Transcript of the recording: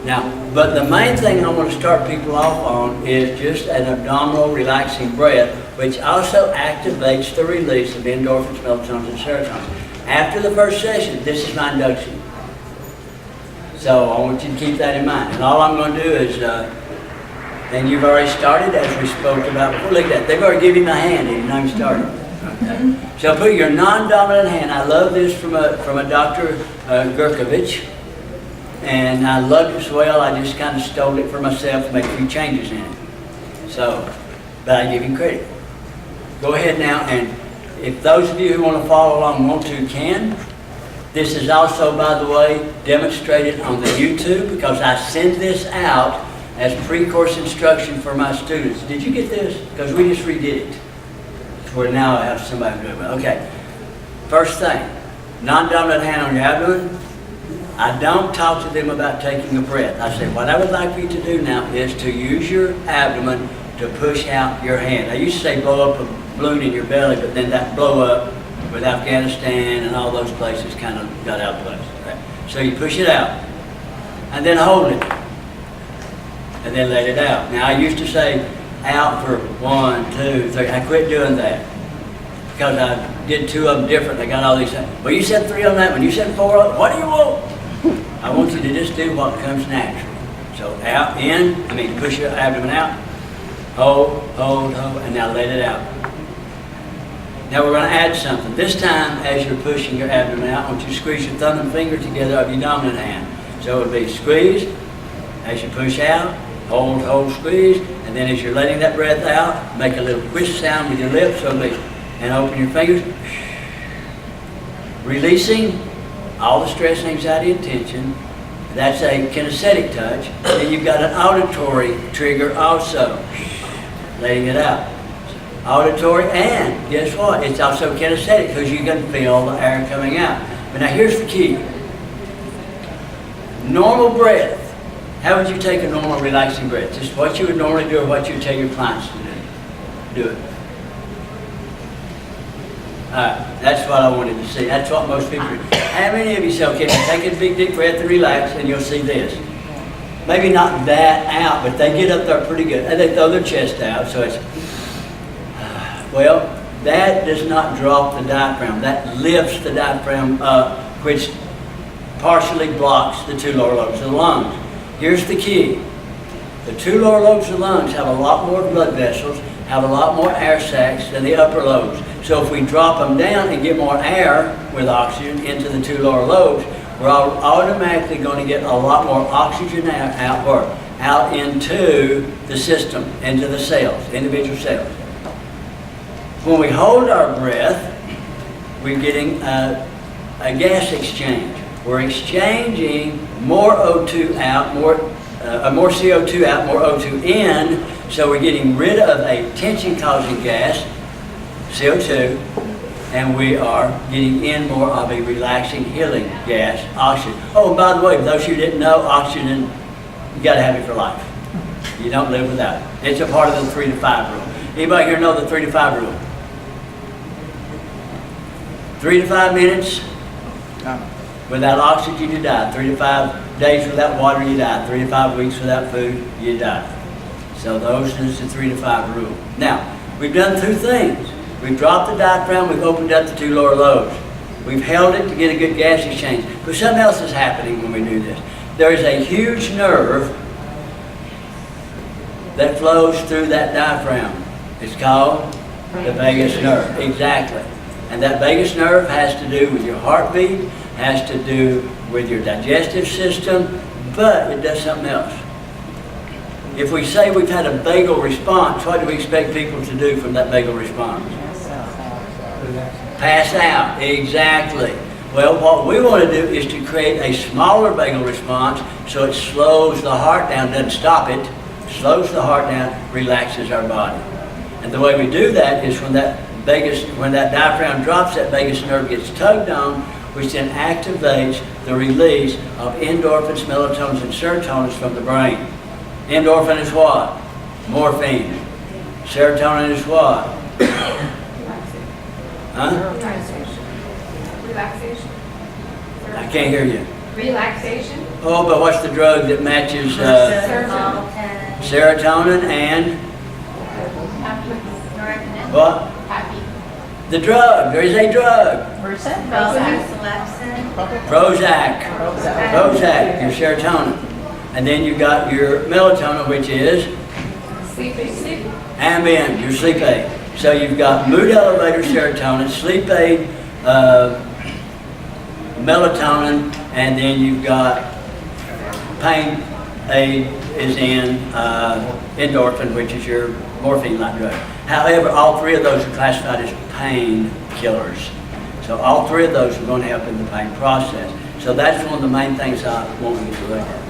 Now, but the main thing I want to start people off on is just an abdominal relaxing breath, which also activates the release of endorphins, melatonin, and serotonin. After the first session, this is my induction. So I want you to keep that in mind. And all I'm going to do is, and you've already started, as we spoke about before. Look at that. They've already given you my hand, and you've not even started. Okay. So put your non-dominant hand. I love this from a Dr. Gurkovich. And I loved it as well. I just kind of stole it for myself to make a few changes in it. So, but I give him credit. Go ahead now, and if those of you who want to follow along want to, can. This is also, by the way, demonstrated on the YouTube, because I send this out as pre-course instruction for my students. Did you get this? Because we just redid it. Where now I have somebody do it. Okay. First thing, non-dominant hand on your abdomen. I don't talk to them about taking a breath. I say, what I would like for you to do now is to use your abdomen to push out your hand. I used to say blow up a balloon in your belly, but then that blow up with Afghanistan and all those places kind of got out of place. Okay. So you push it out, and then hold it, and then let it out. Now I used to say out for 1, 2, 3. I quit doing that because I did 2 of them different. I got all these things. Well, you said 3 on that one. You said 4 on it. What do you want? I want you to just do what comes naturally. So out, push your abdomen out, hold, hold, hold, and now let it out. Now we're going to add something. This time, as you're pushing your abdomen out, I want you to squeeze your thumb and finger together of your dominant hand. So it would be squeeze, as you push out, hold, hold, squeeze, and then as you're letting that breath out, make a little whisk sound with your lips, so it'll be, and open your fingers, releasing all the stress, anxiety, and tension. That's a kinesthetic touch. And you've got an auditory trigger also, letting it out. Auditory, and guess what? It's also kinesthetic because you can feel the air coming out. But now here's the key. Normal breath. How would you take a normal relaxing breath? Just what you would normally do or what you would tell your clients to do. Do it. That's what I wanted to see. That's what most people do. How many of you say, okay, take a big deep breath and relax, and you'll see this. Maybe not that out, but they get up there pretty good. And they throw their chest out, so it's, well, that does not drop the diaphragm. That lifts the diaphragm up, which partially blocks the 2 lower lobes of the lungs. Here's the key. The 2 lower lobes of the lungs have a lot more blood vessels, have a lot more air sacs than the upper lobes. So if we drop them down and get more air with oxygen into the 2 lower lobes, we're automatically going to get a lot more oxygen out into the system, into the cells, individual cells. When we hold our breath, we're getting a gas exchange. We're exchanging more O2 out, more CO2 out, more O2 in, so we're getting rid of a tension-causing gas, CO2, and we are getting in more of a relaxing, healing gas, oxygen. Oh, and by the way, for those who didn't know, oxygen, you got to have it for life. You don't live without it. It's a part of the 3 to 5 rule. Anybody here know the 3 to 5 rule? 3 to 5 minutes without oxygen, you die. 3 to 5 days without water, you die. 3 to 5 weeks without food, you die. So those is the 3 to 5 rule. Now, we've done 2 things. We've dropped the diaphragm, we've opened up the 2 lower lobes. We've held it to get a good gas exchange. But something else is happening when we do this. There is a huge nerve that flows through that diaphragm. It's called the vagus nerve. Exactly. And that vagus nerve has to do with your heartbeat, has to do with your digestive system, but it does something else. If we say we've had a vagal response, what do we expect people to do from that vagal response? Pass out. Exactly. Well, what we want to do is to create a smaller vagal response so it slows the heart down, doesn't stop it, slows the heart down, relaxes our body. And the way we do that is when that diaphragm drops, that vagus nerve gets tugged on, which then activates the release of endorphins, melatonin, and serotonin from the brain. Endorphin is what? Morphine. Serotonin is what? Huh? Relaxation. I can't hear you. Relaxation. Oh, but what's the drug that matches serotonin and what? The drug. There is a drug. Prozac. Prozac, your serotonin. And then you got your melatonin, which is Ambien, your sleep aid. So you've got mood elevator serotonin, sleep aid, melatonin, and then you've got pain aid is in endorphin, which is your morphine-like drug. However, all three of those are classified as pain killers. So all three of those are going to help in the pain process. So that's one of the main things I want you to look at.